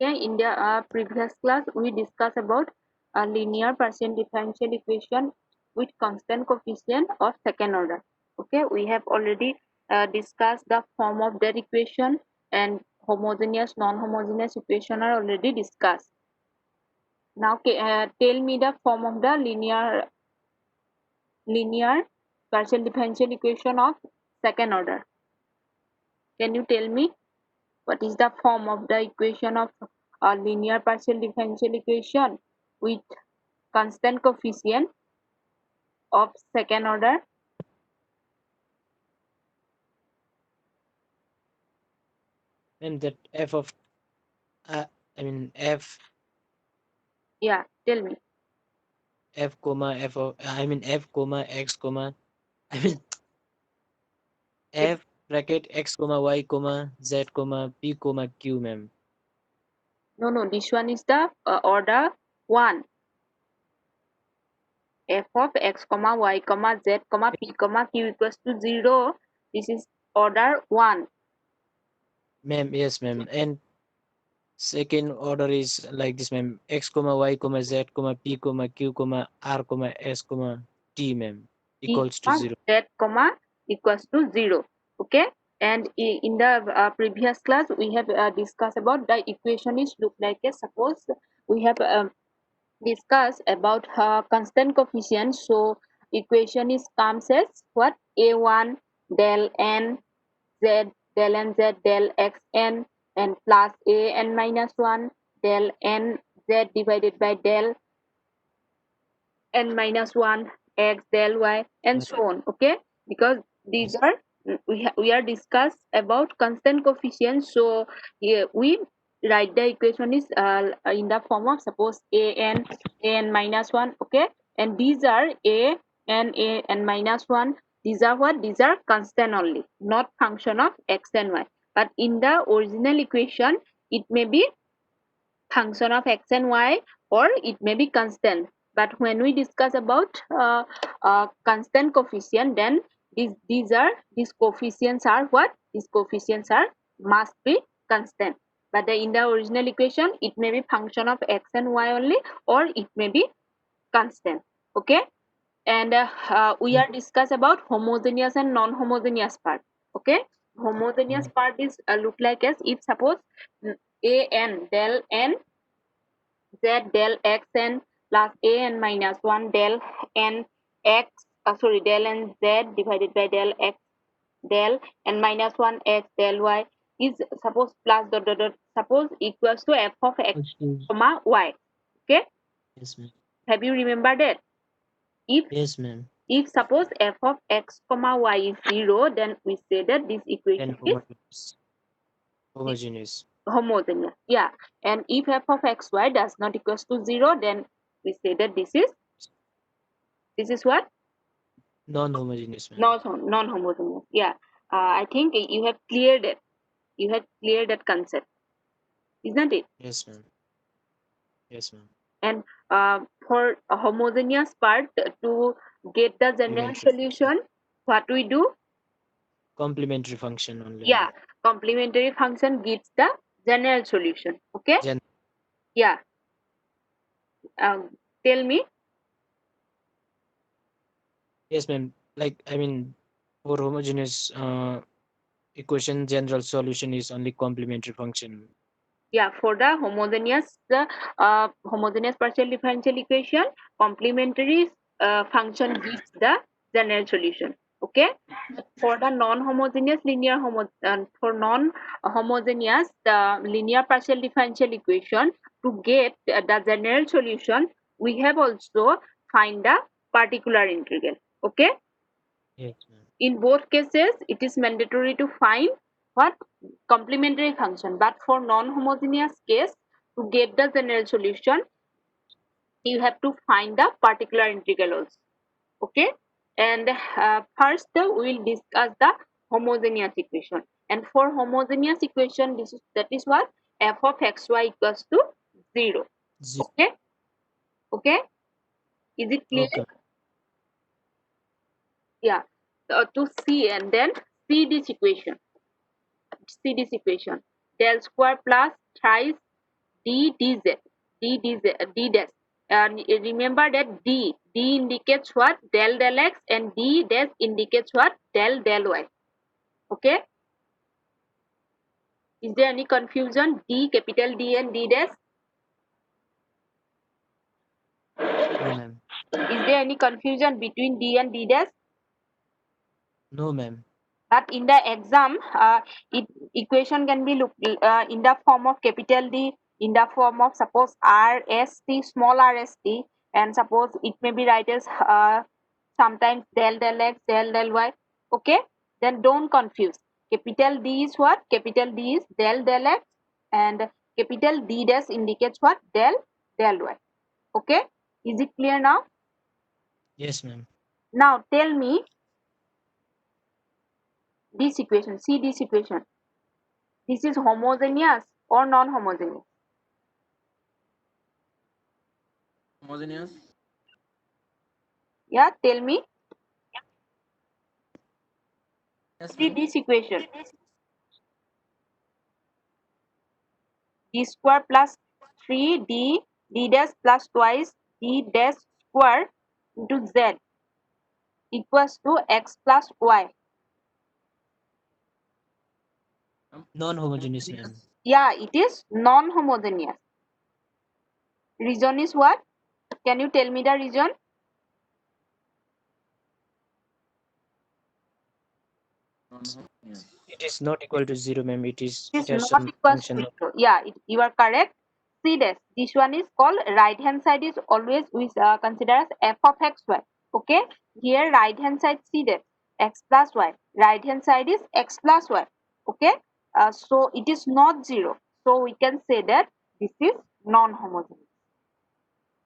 Okay, in the previous class we discussed about a linear partial differential equation with constant coefficient of second order. Okay, we have already discussed the form of that equation, and homogeneous non-homogeneous equation are already discussed. Now tell me the form of the linear partial differential equation of second order. Can you tell me what is the form of the equation of a linear partial differential equation with constant coefficient of second order? And that f of f Yeah, tell me. f comma f of f comma x comma I mean It, f bracket x comma y comma z comma p comma q, ma'am. no, this one is the order 1. F of x comma y comma z comma p comma q equals to 0. This is order 1. Ma'am, yes, ma'am. And second order is like this, ma'am. X comma y comma z comma p comma q comma r comma s comma t, ma'am, P equals to comma 0. z comma equals to 0. Okay, and in the previous class we have discussed about the equation is look like a, suppose we have discuss about constant coefficient. So equation is comes as what? A1 del n z del n z del x n and plus a n minus 1 del n z divided by del n minus 1 x del y and so on. Okay, because these Yes. are we are discussed about constant coefficients. So here we write the equation is in the form of suppose a n minus 1. Okay, and these are a n minus 1. These are what? These are constant only, not function of x and y. But in the original equation it may be function of x and y, or it may be constant. But when we discuss about constant coefficient, then these coefficients are what? These coefficients are must be constant. But in the original equation it may be function of x and y only, or it may be constant. Okay, and we Mm. are discuss about homogeneous and non-homogeneous part. Okay, homogeneous part is look like as if suppose a n del n z del x n plus a n minus 1 del n x del n z divided by del x del n minus 1 x del y is suppose plus dot suppose equals to f of x Okay. comma y. Okay, Yes, ma'am. have you remembered it? if Yes, ma'am. if suppose f of x comma y is 0, then we say that this Then equation is homogeneous. Homogeneous. homogeneous. Yeah, and if f of xy does not equals to 0, then we say that this is what? Non-homogeneous, ma'am. Non-homogeneous. Yeah, I think you have cleared it. You have cleared that concept, isn't it? Yes, ma'am. Yes, ma'am. And for a homogeneous part, to get the general Complementary function. solution, what we do? Complementary function only, Yeah, ma'am. complementary function gives the general solution. Okay. Gen Yeah. Tell me. yes, ma'am. Like for homogeneous equation, general solution is only complementary function. Yeah, for the homogeneous partial differential equation, complementary function gives the general solution. Okay. For the non-homogeneous for non-homogeneous the linear partial differential equation, to get the general solution, we have also find the particular integral. Okay. Yes, ma'am. In both cases it is mandatory to find what? Complementary function. But for non-homogeneous case, to get the general solution you have to find the particular integral also. Okay, and first we will discuss the homogeneous equation. And for homogeneous equation, that is what? F of xy equals to 0. Zero. Okay. Okay, is it clear? Okay. Yeah. To see and then see this equation. Del square plus thrice d dz, d dash. And remember that d indicates what? Del del x, and d dash indicates what? Del del y. Okay. Is there any confusion? D, capital D and D dash. No, ma'am. Is there any confusion between D and D dash? No, ma'am. But in the exam, equation can be looked in the form of capital D, in the form of suppose R S T, small r s t, and suppose it may be write as sometimes del del x, del del y. Okay, then don't confuse. Capital D is what? Capital D is del del x, and capital D dash indicates what? Del del y. Okay, is it clear now? Yes, ma'am. Now tell me this equation. See this equation. This is homogeneous or non-homogeneous? Homogeneous. Yeah, tell me. Yes, See ma'am. this equation. D square plus 3d d dash plus twice d dash square into z equals to x plus y. Non-homogeneous, ma'am. Yeah, it is non-homogeneous. Reason is what? Can you tell me the reason? Non-homogeneous. It is not equal to 0, ma'am. It is, It it is has not some equals to function of, 0. Yeah, you are correct. See this one is called right hand side is always we consider as f of x y. Okay, here right hand side, see that x plus y, right hand side is x plus y. Okay, so it is not 0, so we can say that this is non-homogeneous.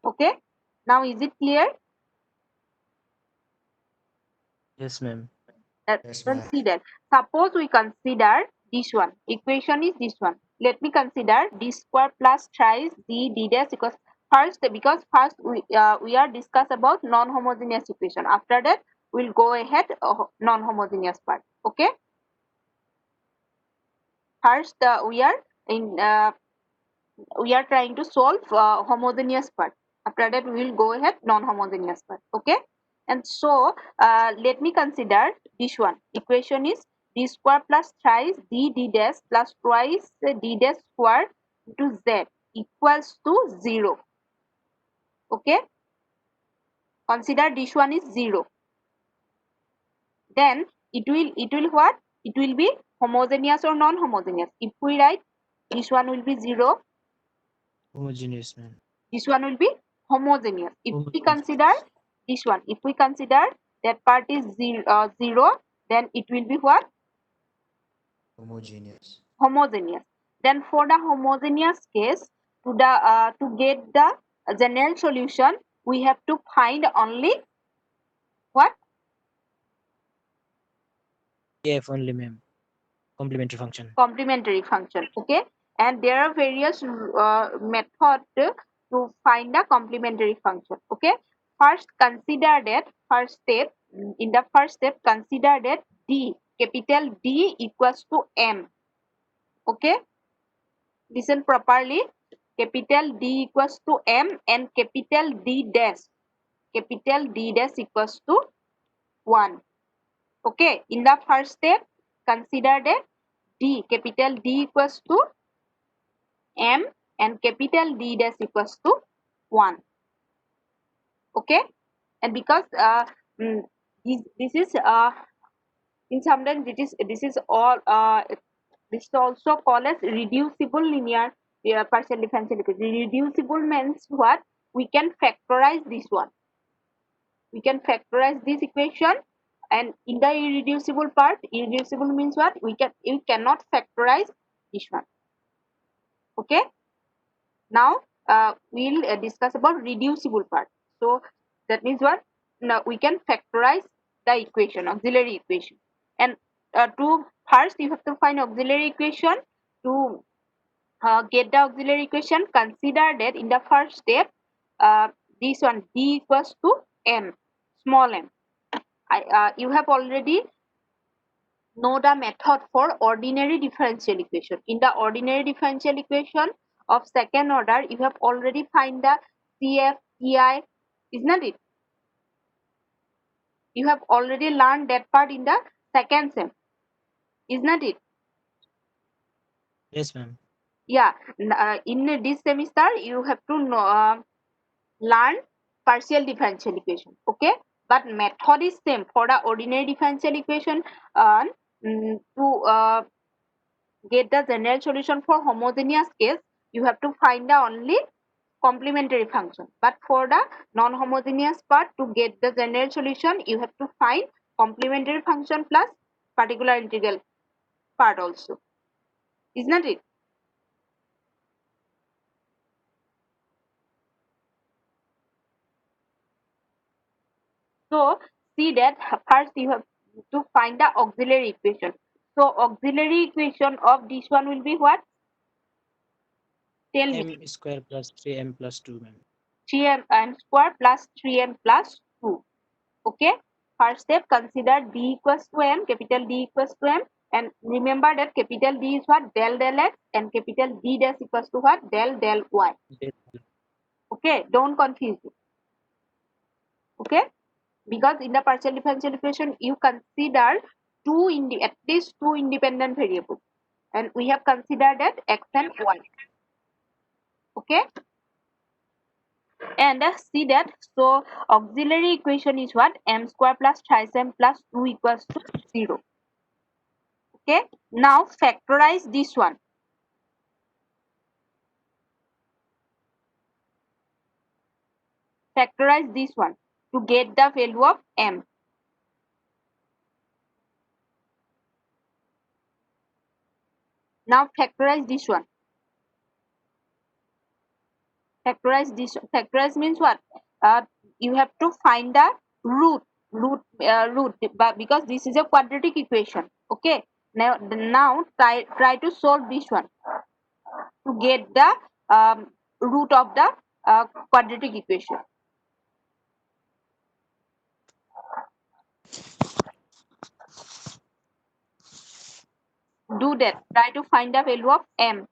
Okay, now is it clear? yes, ma'am. Yes, Then ma'am. see that. Suppose we consider this one. Equation is this one. Let me consider d square plus thrice d dash because first we are discuss about non-homogeneous equation. After that we'll go ahead non-homogeneous part. Okay. First we are trying to solve homogeneous part. After that we will go ahead non-homogeneous part. Okay, and so let me consider this one. Equation is d square plus thrice d dash plus twice d dash square into z equals to 0. Okay, consider this one is 0. Then it will what? It will be homogeneous or non-homogeneous. If we write this one will be 0, Homogeneous, ma'am. this one will be homogeneous. If we Homogeneous. consider this one, if we consider that part is 0, then it will be what? Homogeneous. Homogeneous. Then for the homogeneous case, to get the general solution, we have to find only what? F only, ma'am. Complementary function. Complementary function. Okay, and there are various methods to find the complementary function. Okay, first consider that first step. In the first step, consider that d, capital D equals to m. Okay, listen properly. Capital D equals to m and capital D dash equals to 1. Okay, in the first step, consider that d, capital D equals to m and capital D dash equals to 1. Okay, and because this is in sometimes this is all this is also called as reducible linear partial differential equation. Reducible means what? We can factorize this one. We can factorize this equation, and in the irreducible part, irreducible means what? We cannot factorize this one. Okay, now we'll discuss about reducible part. So that means what? Now we can factorize the equation, auxiliary equation, and to first you have to find auxiliary equation. To get the auxiliary equation, consider that in the first step, this one d equals to m, small m. You have already know the method for ordinary differential equation. In the ordinary differential equation, of second order, you have already find the CF, TI, isn't it? You have already learned that part in the second sem, isn't it? Yes, ma'am. Yeah. In this semester, you have to learn partial differential equation. Okay, but method is same for the ordinary differential equation. To get the general solution for homogeneous case, you have to find the only complementary function, but for the non-homogeneous part, to get the general solution, you have to find complementary function plus particular integral part also, isn't it? So see that first you have to find the auxiliary equation. So auxiliary equation of this one will be what? Tell me. M square plus 3m plus 2, ma'am. 3m square plus 3m plus 2. Okay. First step, consider d equals to m, capital D equals to m, and remember that capital D is what? Del del x, and capital D dash equals to what? Del del y. Okay, don't confuse it. Okay, because in the partial differential equation you consider at least two independent variables, and we have considered that x and y. Okay, and see that, so auxiliary equation is what? M square plus 3m plus 2 equals to 0. Okay, now factorize this one. Factorize this one to get the value of m. Now factorize this one. Factorize this. Factorize means what? You have to find the root, but because this is a quadratic equation. Okay. Now try to solve this one to get the root of the quadratic equation. Do that. Try to find the value of m.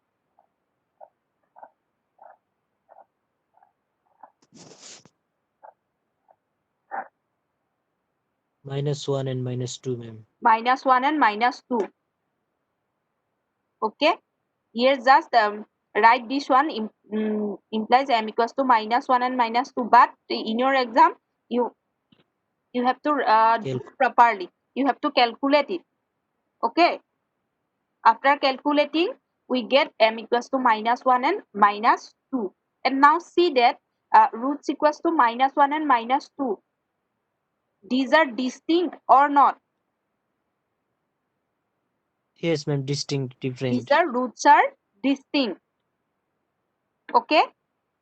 -1 and -2, ma'am. -1 and -2. Okay. Here just write this one implies m equals to -1 and -2. But in your exam, you have to do properly. You have to calculate it. Okay. After calculating, we get m equals to -1 and -2. And now see that roots equals to -1 and -2. These are distinct or not? Yes, ma'am. Distinct, These different. are roots are distinct. Okay.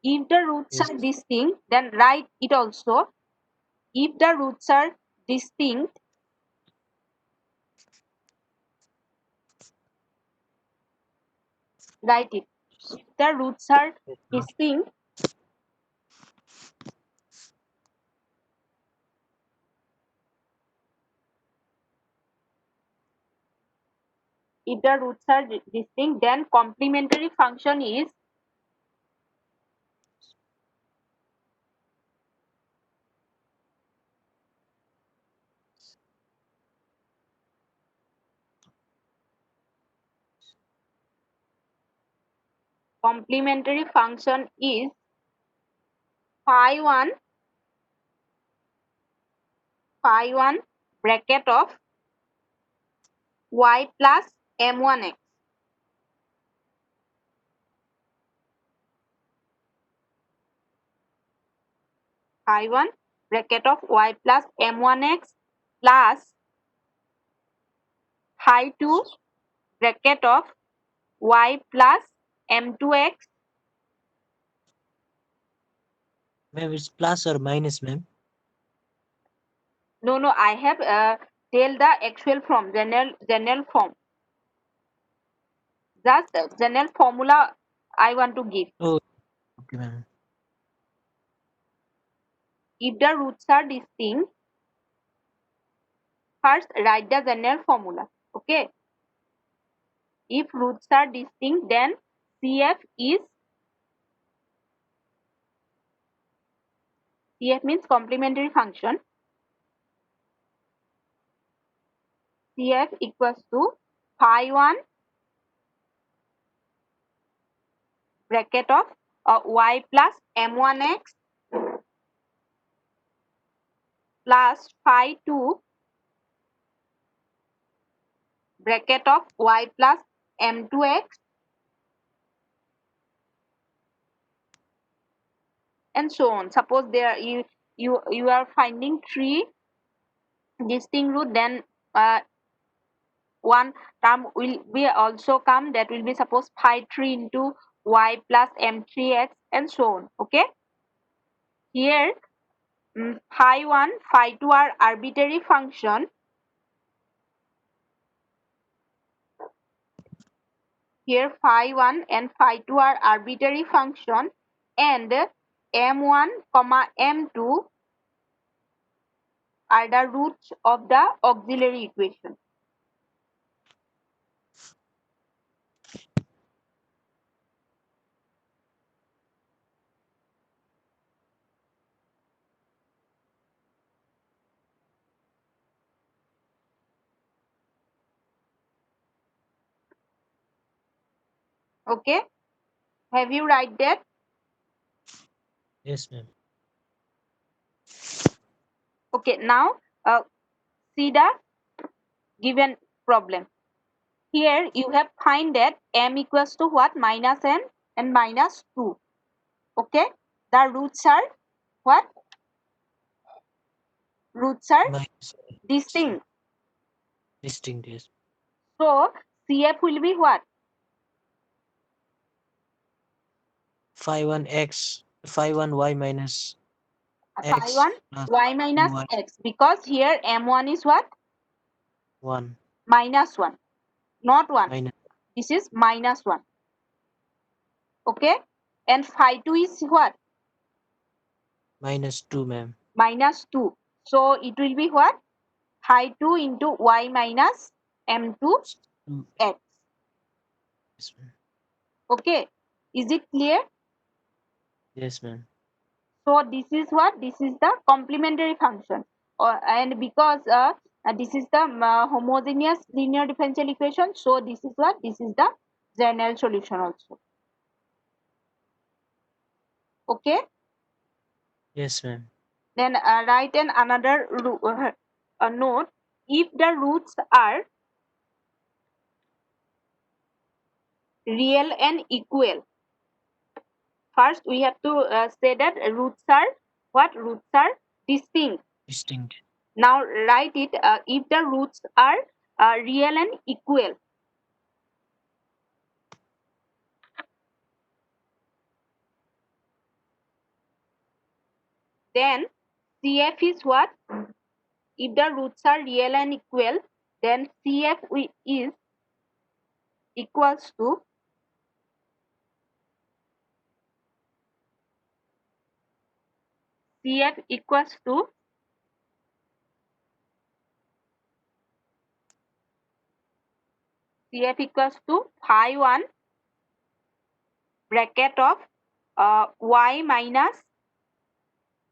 If the roots Yes. are distinct, then write it also. If the roots are distinct, write it. If the roots are distinct, if the roots are distinct, then complementary function is phi 1 bracket of y plus m1x. Phi 1 bracket of y plus m1x plus phi 2 bracket of y plus m2x. Ma'am, it's plus or minus, ma'am. No, I have tell the actual form, general form. Just general formula I want to give. Oh, okay, ma'am. If the roots are distinct, first write the general formula. Okay. If roots are distinct, then CF is CF means complementary function. CF equals to phi 1 bracket of y plus m1x plus phi 2 bracket of y plus m2x and so on. Suppose there you are finding three distinct root, then one term will be also come, that will be suppose phi 3 into y plus m3x and so on. Okay, here phi 1 phi 2 are arbitrary function. Here phi 1 and phi 2 are arbitrary function, and m1 comma m2 are the roots of the auxiliary equation. Okay, have you write that? Yes, ma'am. Okay, now see the given problem. Here you have find that m equals to what? Minus n and minus 2. Okay, the roots are what? Roots are Minus distinct. distinct, yes. So CF will be what? Phi 1x, phi 1 y minus Phi x 1 plus y minus 2y x, because here m1 is what? 1 Minus 1, not 1. minus This is minus 1. Okay, and phi 2 is what? minus 2, ma'am. Minus 2. So it will be what? Phi 2 into y minus m2 2, x. yes, ma'am. Okay, is it clear? Yes, ma'am. So this is what? This is the complementary function, and because this is the homogeneous linear differential equation, so this is what? This is the general solution also. Okay, Yes, ma'am. then write an another note. If the roots are real and equal, first we have to say that roots are what? Roots are distinct. Distinct. Now write it, if the roots are real and equal, then CF is what? If the roots are real and equal, then CF is equals to CF equals to CF equals to phi 1 bracket of y minus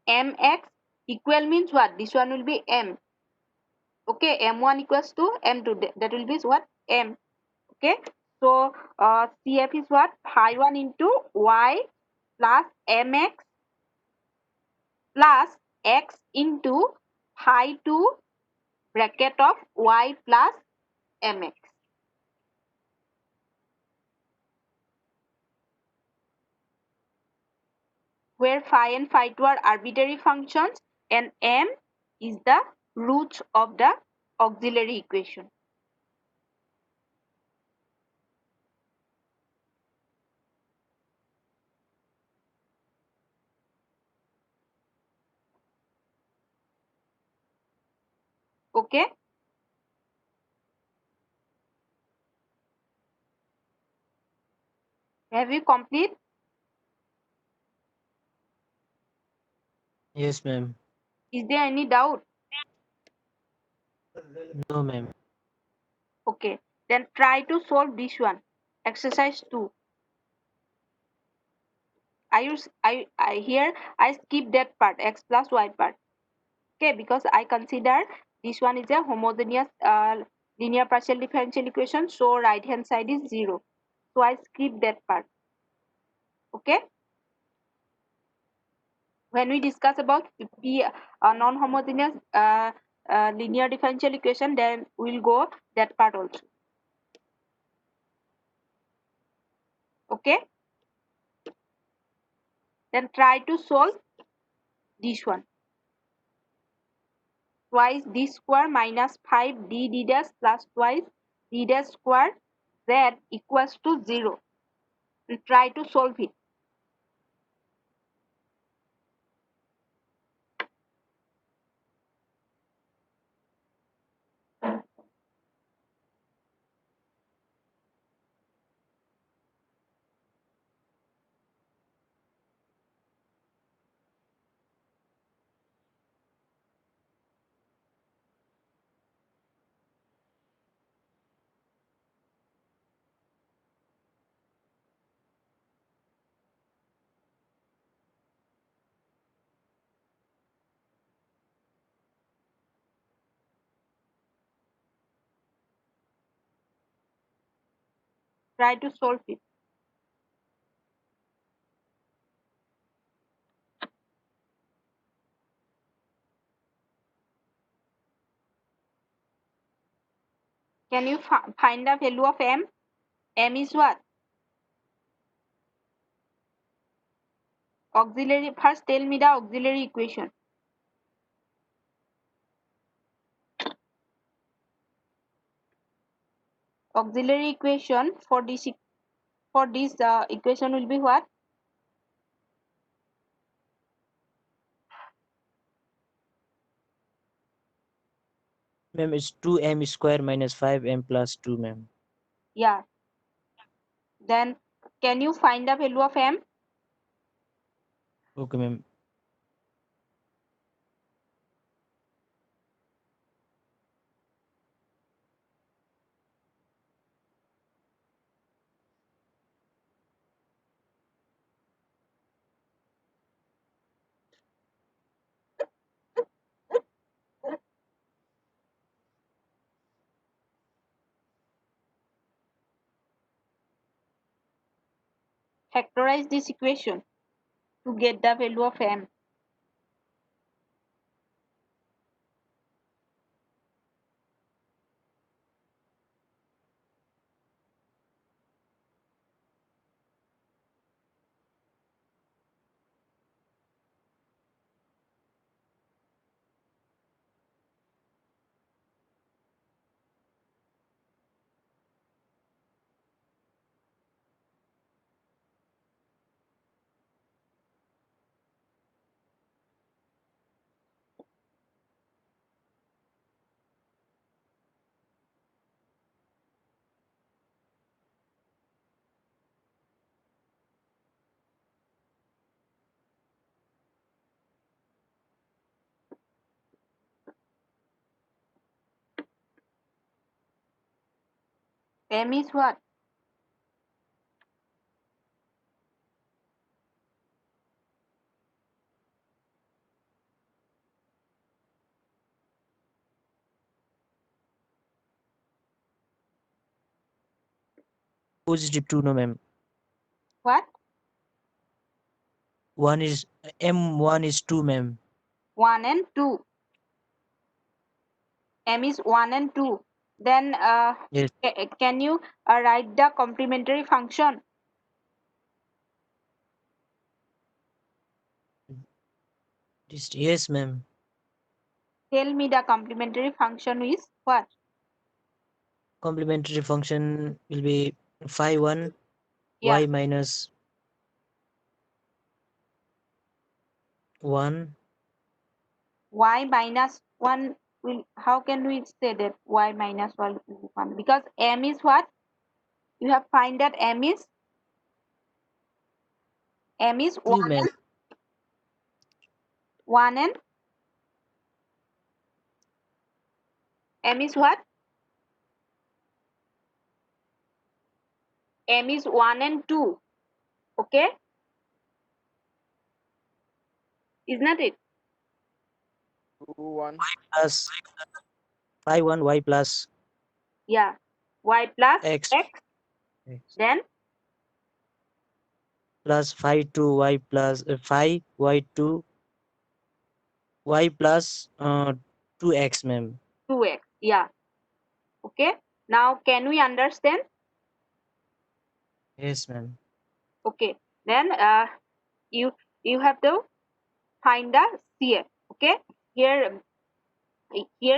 mx. Equal means what? This one will be m. Okay, m1 equals to m2. That will be what? M. Okay, so CF is what? Phi 1 into y plus mx plus x into phi 2 bracket of y plus mx, where phi and phi 2 are arbitrary functions and m is the roots of the auxiliary equation. Okay, have you complete? Yes, ma'am. Is there any doubt? No, ma'am. Okay, then try to solve this one. Exercise 2. Here I skip that part, x plus y part. Okay, because I consider this one is a homogeneous linear partial differential equation, so right hand side is 0. So I skip that part. Okay. When we discuss about non-homogeneous linear differential equation, then we'll go that part also. Okay. Then try to solve this one. Twice d square minus 5 d dash plus twice d dash square z equals to 0. And try to solve it. Try to solve it. Can you find the value of m? M is what? Auxiliary. First tell me the auxiliary equation. Auxiliary equation for this equation will be what? Ma'am, it's 2m square minus 5m plus 2, ma'am. Yeah. Then can you find the value of m? Okay, ma'am. Factorize this equation to get the value of m. M is what? Positive 2, no, ma'am. What? 1 is m1 is 2, ma'am. 1 and 2. M is 1 and 2. Then Yes. can you write the complementary function? Yes, ma'am. Tell me the complementary function is what? Complementary function will be phi 1 Yeah. y minus 1. Y minus 1 will, how can we say that y minus 1 will be 1? Because m is what? You have find that m is 2, ma'am. 1 and m is what? M is 1 and 2. Okay. Is not it? 2 1 Plus phi 1 y plus Yeah. Y plus x x. Then plus phi 2 y plus phi y 2 y plus 2x, ma'am. 2x. Yeah. Okay. Now can we understand? Yes, ma'am. Okay. Then you you have to find the CF. Okay. Here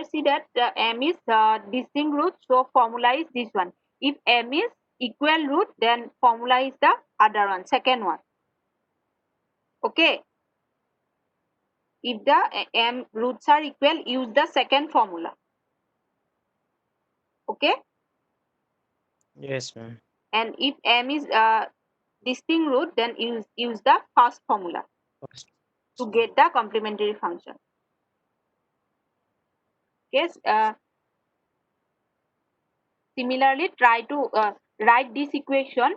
see that m is distinct root, so formula is this one. If m is equal root, then formula is the other one, second one. Okay. If the m roots are equal, use the second formula. Okay. Yes, ma'am. And if m is distinct root, then use the first formula First. to get the complementary function. Yes. Similarly, try to write this equation.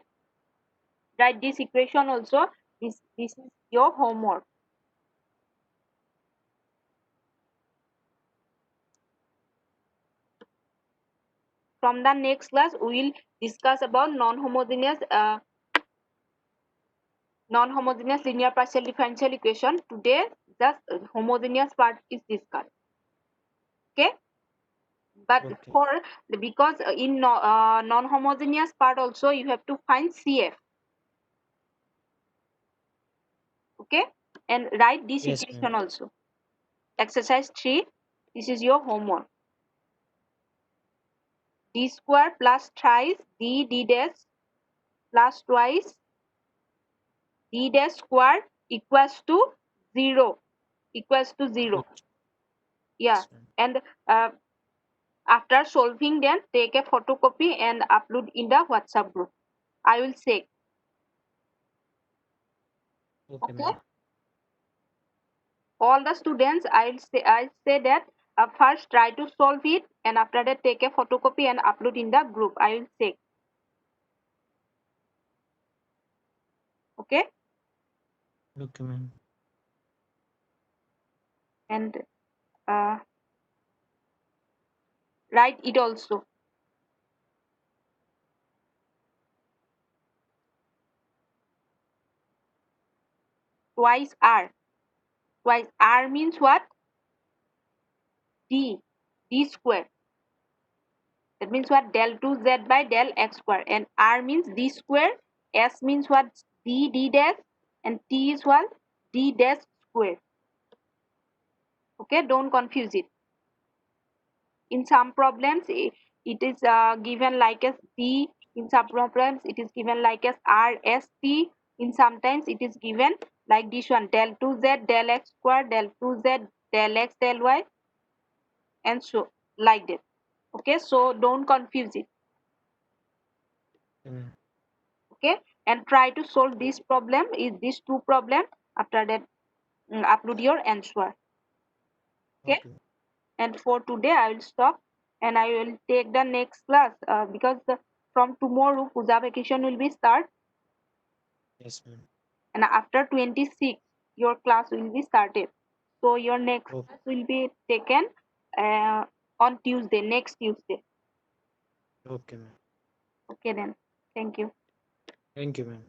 Write this equation also. This is your homework. From the next class, we will discuss about non-homogeneous linear partial differential equation. Today, just homogeneous part is discussed. Okay. But Okay. because in non-homogeneous part also you have to find CF. Okay. And write this Yes, ma'am. equation also. Exercise 3. This is your homework. D square plus thrice d dash plus twice d dash square equals to 0. Equals to 0. Okay. Yeah. Yes, ma'am. And after solving, then take a photocopy and upload in the WhatsApp group. I will say. Okay, Okay. ma'am. All the students, I say that first try to solve it, and after that take a photocopy and upload in the group. I will say. Okay. Okay, ma'am. And uh, write it also. Twice r. Twice r means what? D square. That means what? Del 2z by del x square. And r means d square. S means what? D dash. And t is what? D dash square. Okay, don't confuse it. In some problems, it is given like as d. In some problems, it is given like as r s t. In sometimes, it is given like this one: del 2z del x square, del 2z del x del y, and so like that. Okay, so don't confuse it. Mm. Okay, and try to solve this problem, is these two problems. After that, upload your answer. Okay. Okay. And for today I will stop, and I will take the next class because from tomorrow puja vacation will be start, Yes, ma'am. and after 26 your class will be started. So your next Okay. class will be taken uh, on Tuesday, next Tuesday. Okay, ma'am. Okay then. Thank you. Thank you, ma'am.